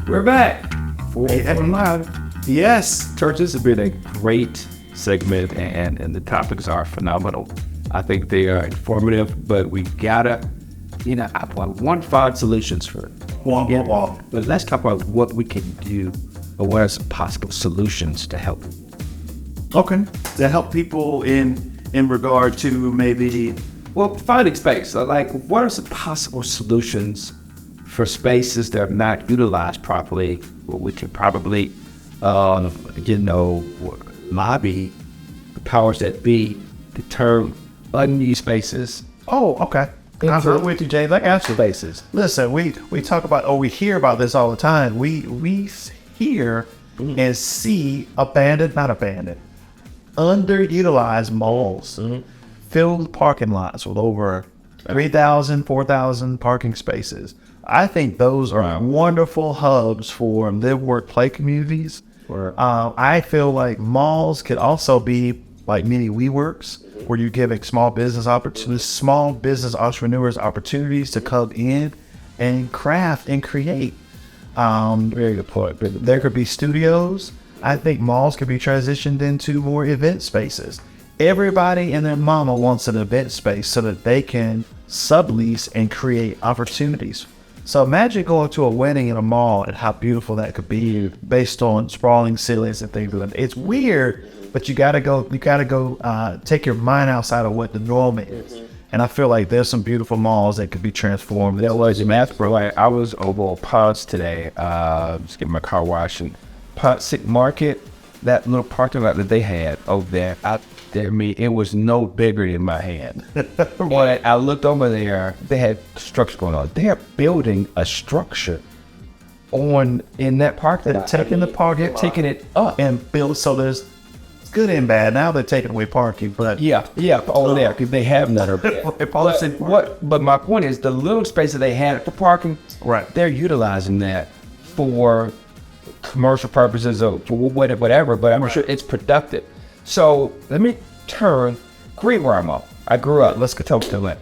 We're back. Yes, church, this has been a great segment, and the topics are phenomenal. I think they are informative, but we gotta, I want to find solutions for it. But let's talk about what we can do, or what are some possible solutions to help. Okay, to help people in regard to maybe, finding space. So, like, what are some possible solutions for spaces that are not utilized properly? Well, we can probably, lobby the powers that be to turn unused spaces. Oh, okay. I'm with you, James. I got you. Spaces. Listen, we talk about, we hear about this all the time. We hear and see underutilized malls, filled parking lots with over 3,000, 4,000 parking spaces. I think those are wonderful hubs for live, work, play communities. I feel like malls could also be like mini WeWorks, where you're giving small business entrepreneurs opportunities to come in and craft and create. Very good point. But there could be studios. I think malls could be transitioned into more event spaces. Everybody and their mama wants an event space so that they can sublease and create opportunities. So imagine going to a wedding in a mall and how beautiful that could be based on sprawling ceilings and things like that. It's weird, but you gotta go take your mind outside of what the norm is. And I feel like there's some beautiful malls that could be transformed. There was a math, bro. I was over Ponce today, just getting my car washed, and Ponce Market, that little parking lot that they had over there, it was no bigger than my hand. When I looked over there, they had structure going on. They are building a structure in that parking lot. Taking the parking lot, taking it up and build. So there's good and bad. Now they're taking away parking, but over there because they have none. But my point is, the little space that they had for parking, right? They're utilizing that for commercial purposes or for whatever. But I'm sure it's productive. So let me turn Greenbrier Mall. I grew up. Let's go to that.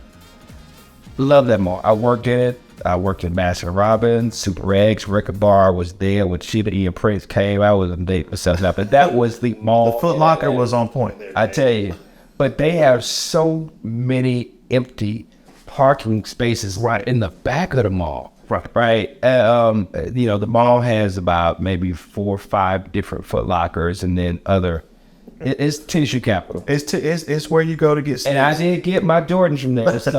Love that mall. I worked in it. I worked in Baskin Robbins, Super Eggs, Record Bar was there when Sheila E. and Prince came. I was on date myself now, but that was the mall. The Foot Locker was on point. I tell you, but they have so many empty parking spaces right in the back of the mall. Right. The mall has about maybe 4 or 5 different Foot Lockers, and then other. It's tissue capital. It's where you go to get. And I did get my Jordans from there, so if they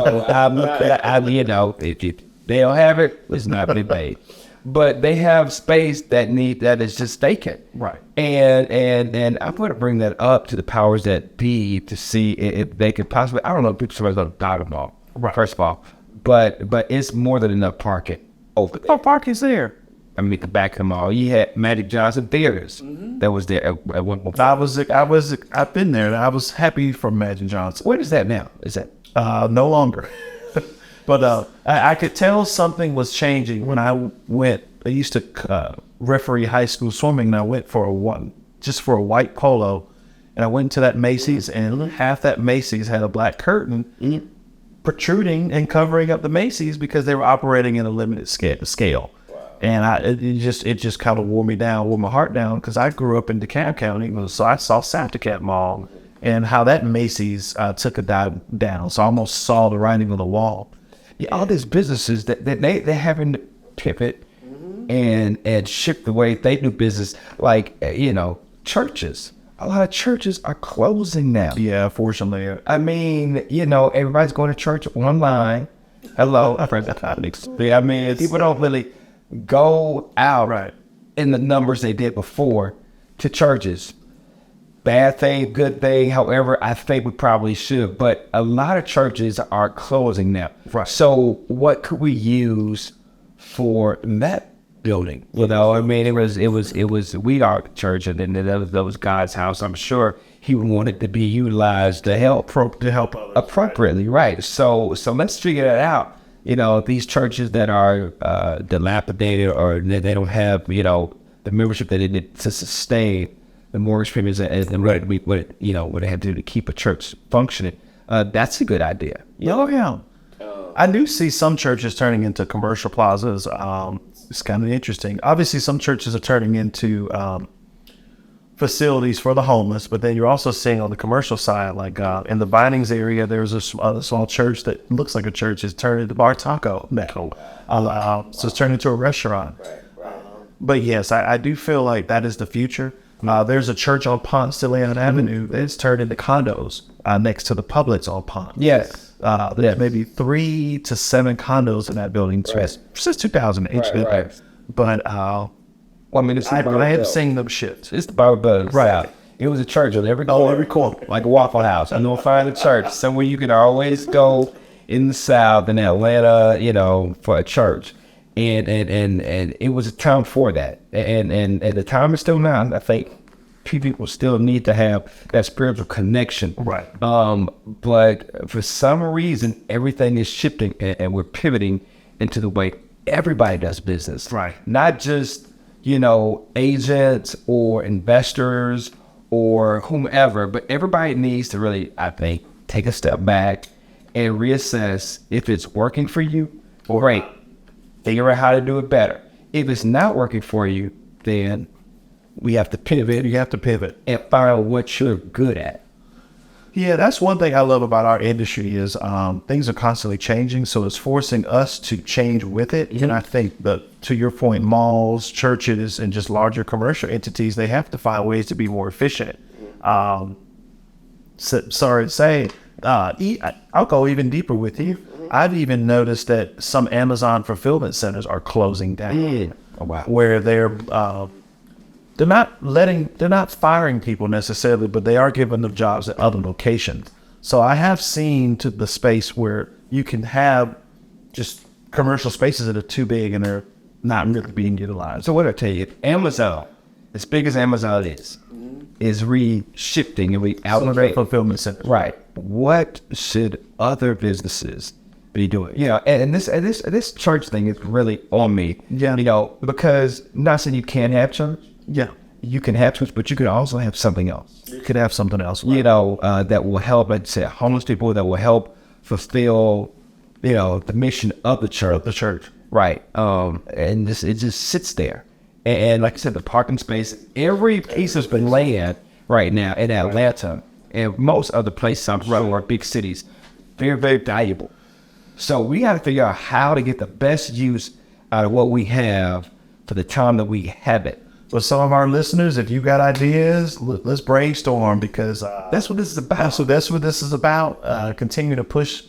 don't have it, it's not been paid. But they have space that is just vacant. Right. And I'm going to bring that up to the powers that be to see if they could possibly. I don't know if somebody's going to die tomorrow. Right. First of all, but it's more than enough parking over there. Oh, parking's there. I mean, the back of the mall, you had Magic Johnson Theaters that was there at one point. I've been there. I was happy for Magic Johnson. What is that now? Is that no longer? But I could tell something was changing when I went. I used to referee high school swimming, and I went for a white polo, and I went to that Macy's, and half that Macy's had a black curtain protruding and covering up the Macy's because they were operating in a limited scale. And it just kind of wore my heart down, because I grew up in DeKalb County, so I saw South DeKalb Mall and how that Macy's took a dive down. So I almost saw the writing on the wall. Yeah, all these businesses that they're having to pivot and shift the way they do business, like churches. A lot of churches are closing now. Yeah, fortunately. I mean, everybody's going to church online. Hello, I mean, people don't really go out in the numbers they did before to churches. Bad thing, good thing. However, I think we probably should. But a lot of churches are closing now. Right. So what could we use for that building? I mean, it was we are the church, and then that was God's house. I'm sure He wanted to be utilized to help others. Appropriately, right? So let's figure that out. These churches that are dilapidated, or they don't have, the membership that they need to sustain the mortgage payments and what they have to do to keep a church functioning. That's a good idea. Yeah. I do see some churches turning into commercial plazas. It's kind of interesting. Obviously, some churches are turning into facilities for the homeless, but then you're also seeing on the commercial side, like in the Vinings area, there's a small church that looks like a church. It's turned into Bar Taco now. So it's turned into a restaurant. But yes, I do feel like that is the future. There's a church on Ponce de Leon Avenue that's turned into condos next to the Publix on Ponce. Yes. There's maybe 3 to 7 condos in that building since 2008. Right. But Well, I mean, it's I have seen them shift. It's the Bible Buzz. Right. It was a church on every corner. Every corner. Like a Waffle House. I know, find a church somewhere you can always go in the South, in Atlanta, for a church. And it was a time for that. And the time is still now. I think people still need to have that spiritual connection. Right. But for some reason, everything is shifting and we're pivoting into the way everybody does business. Right. Not just, agents or investors or whomever, but everybody needs to really, I think, take a step back and reassess if it's working for you. Great. Figure out how to do it better. If it's not working for you, then we have to pivot. You have to pivot and find out what you're good at. Yeah, that's one thing I love about our industry is things are constantly changing, so it's forcing us to change with it. And I think that, to your point, malls, churches, and just larger commercial entities, they have to find ways to be more efficient. Sorry to say, I'll go even deeper with you. I've even noticed that some Amazon fulfillment centers are closing down. Oh, wow. Where they're not firing people necessarily, but they are giving them jobs at other locations. So I have seen to the space where you can have just commercial spaces that are too big and they're not really being utilized. So what I tell you, Amazon, as big as Amazon is re-shifting and re-outsourcing fulfillment centers. Right. What should other businesses be doing? And this church thing is really on me. Yeah. Because I'm not saying you can't have church. Yeah. You can have church, but you could also have something else. You could have something else. Right? That will help, like I said, homeless people, that will help fulfill, the mission of the church. The church. Right. And it just sits there. And like I said, the parking space, every piece has been land right now in Atlanta and most other places I'm running or big cities, very, very valuable. So we got to figure out how to get the best use out of what we have for the time that we have it. For some of our listeners, if you got ideas, let's brainstorm, because that's what this is about. So that's what this is about. Continue to push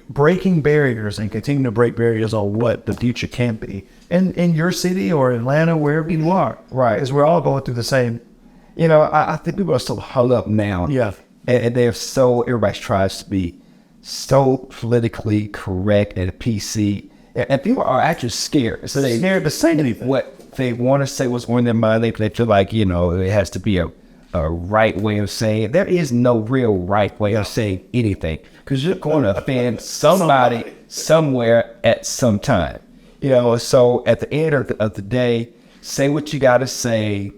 breaking barriers and continue to break barriers on what the future can be. In your city or Atlanta, wherever you are. Right. Because we're all going through the same. I think people are so hung up now. Yeah. And everybody tries to be so politically correct and PC. And people are actually scared. So they're scared to say anything. What they want to say, what's on their mind, they feel like, it has to be a right way of saying it. There is no real right way of saying anything, because you're going to offend somebody somewhere at some time. So at the end of the day, say what you got to say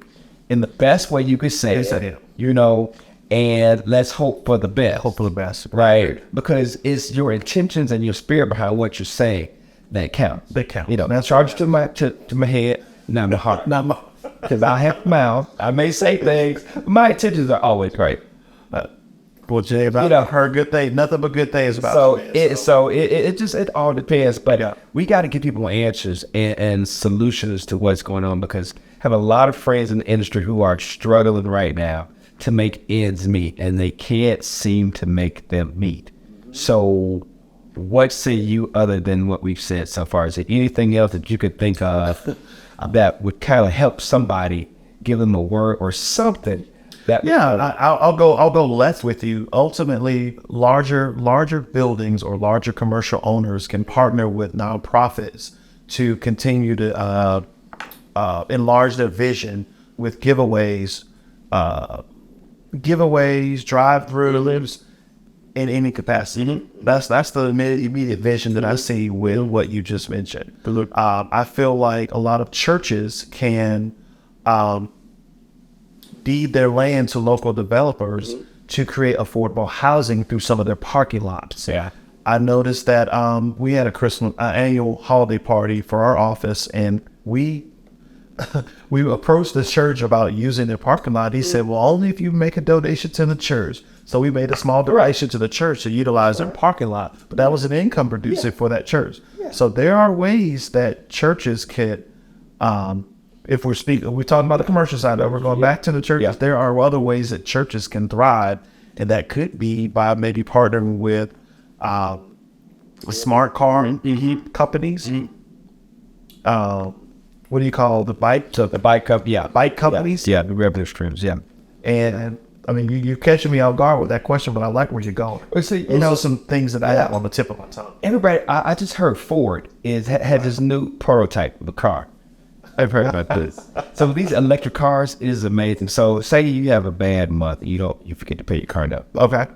in the best way you could say it, and let's hope for the best. Hope for the best. Right. Because it's your intentions and your spirit behind what you're saying that counts. They count. Now charge to my head, not my heart. Not my. Because I have a mouth. I may say things, but my intentions are always great. Well, Jay, I've heard good things, nothing but good things about it. It all depends. But we got to give people answers and solutions to what's going on, because I have a lot of friends in the industry who are struggling right now to make ends meet, and they can't seem to make them meet. So what say you other than what we've said so far? Is there anything else that you could think of that would kind of help somebody, give them a word or something? I'll go left with you. Ultimately, larger buildings or larger commercial owners can partner with nonprofits to continue to enlarge their vision with giveaways, drive-throughs in any capacity. That's the immediate vision that I see with what you just mentioned. I feel like a lot of churches can deed their land to local developers to create affordable housing through some of their parking lots. Yeah. I noticed that we had a Christmas annual holiday party for our office, and we approached the church about using their parking lot. He said, well, only if you make a donation to the church. So we made a small donation to the church to utilize their parking lot, but that was an income producer for that church. So there are ways that churches could, if we're talking about the commercial side, we're going back to the churches. There are other ways that churches can thrive, and that could be by maybe partnering with smart car companies. What do you call the bike? So the bike companies. Yeah, the revenue streams. Yeah. And I mean, you're catching me off guard with that question, but I like where you're going. Well, see, some things that I have on the tip of my tongue. Everybody, I just heard Ford had this new prototype of a car. I've heard about this. So these electric cars is amazing. So say you have a bad month, you forget to pay your car note. Okay.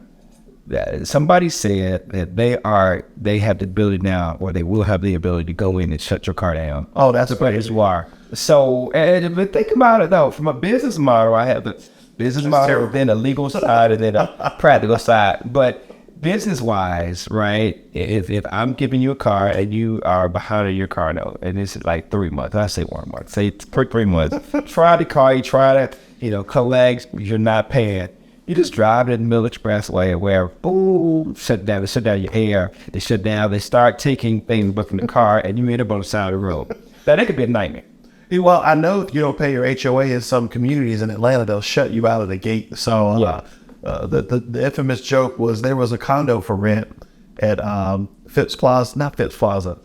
Somebody said that they have the ability now, or they will have the ability to go in and shut your car down. Oh, that's a great wire. So, but think about it though. From a business model, I have the business model, then a legal side, and then a practical side. But business-wise, right? If I'm giving you a car and you are behind on your car note, and this is like 3 months, I say 1 month, say it's 3 months. Try the car, you try to collect, you're not paying. You just drive it in the middle expressway where, boom, shut down your air. They shut down, they start taking things from the car, and you end up on the side of the road. Now, that could be a nightmare. Well, I know if you don't pay your HOA in some communities in Atlanta, they'll shut you out of the gate. So the infamous joke was there was a condo for rent at not Phipps Plaza.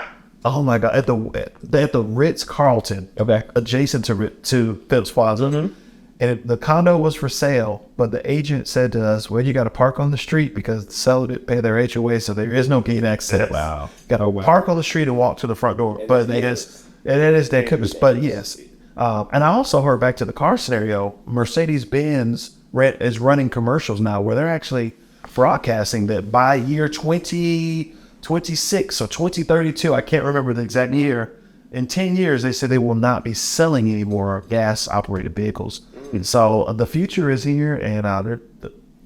Oh my God, at the Ritz-Carlton, adjacent to Phipps Plaza. Mm-hmm. And the condo was for sale, but the agent said to us, well, you got to park on the street because the seller didn't pay their HOA, so there is no gate access. Wow. Got to park on the street and walk to the front door. But that is their goodness. But yes. And I also heard back to the car scenario, Mercedes-Benz is running commercials now where they're actually broadcasting that by year 2026 or 2032, I can't remember the exact year, in 10 years, they said they will not be selling any more gas-operated vehicles. And so the future is here, and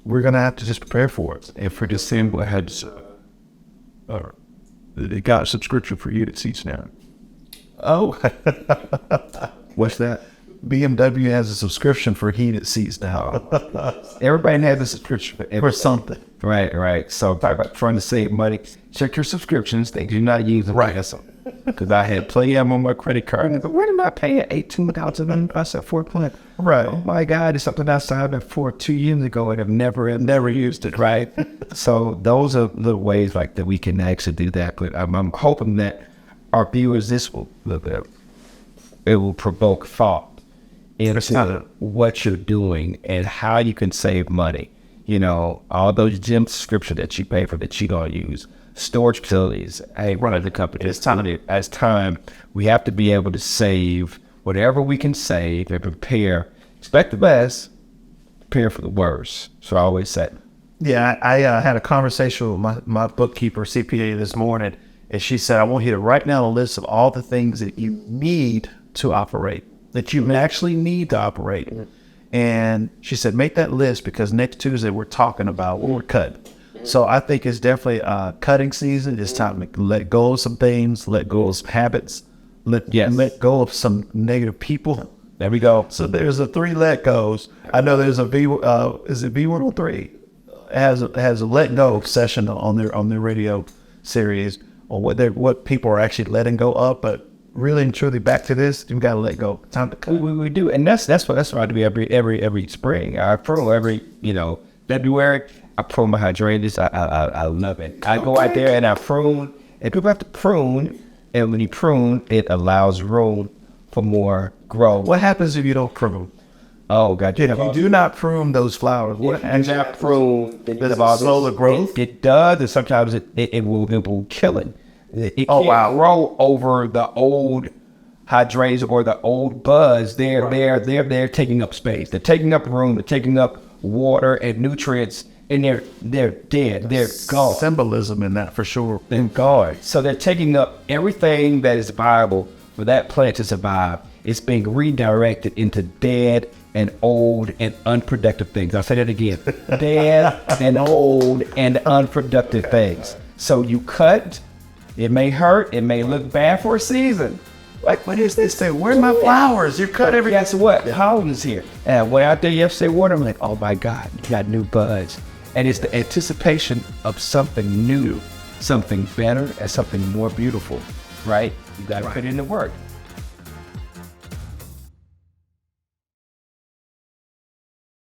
we're going to have to just prepare for it. And for December, I had they got a subscription for heated seats now. Oh. What's that? BMW has a subscription for heated seats now. Everybody has a subscription for something. Right. So talk about trying to save money. Check your subscriptions. They do not use them. Right. Because I had plenty of them on my credit card. And I said, where am I paying $18,000? I said, $4. Right. Oh my God, it's something I signed up for 2 years ago and have never used it. Right. So those are the ways like that we can actually do that. But I'm hoping that our viewers, it will provoke thought into what you're doing and how you can save money. All those gym subscriptions that you pay for that you don't use, storage facilities. Hey, run the company. It's time. We have to be able to save whatever we can save and prepare. Expect the best, prepare for the worst. So I always say. Yeah, I had a conversation with my bookkeeper, CPA, this morning, and she said, I want you to write down a list of all the things that you need to operate, that you actually need to operate. And she said, make that list because next Tuesday we're talking about what we're cutting. So I think it's definitely cutting season. It's time to let go of some things, let go of some habits, let go of some negative people. There we go. So there's a 3 let goes. I know there's a V103 has a let go session on their radio series on what people are actually letting go of, but really and truly back to this, you got to let go. Time to cut. We do, and that's what I do every spring. I prune every February. I prune my hydrangeas. I love it. I go out there and I prune, and people have to prune, and when you prune, it allows room for more growth. What happens if you don't prune? Oh God! If you do not prune those flowers, what happens? You not prune, does it slow the growth? It does, and sometimes it will kill it. It can't grow over the old hydrangeas or the old buds. They're taking up space. They're taking up room. They're taking up water and nutrients, and they're dead. They're gone. Symbolism in that for sure. They're gone. So they're taking up everything that is viable for that plant to survive. It's being redirected into dead and old and unproductive things. I'll say that again. Dead and old and unproductive things. So you cut, it may hurt, it may look bad for a season. Like, what is this thing? Where's my flowers? You cut every. Guess what? The pollen's here. And when out there yesterday water, I'm like, oh my God, you got new buds. And it's the anticipation of something new, something better, and something more beautiful, right? You got to put in the work.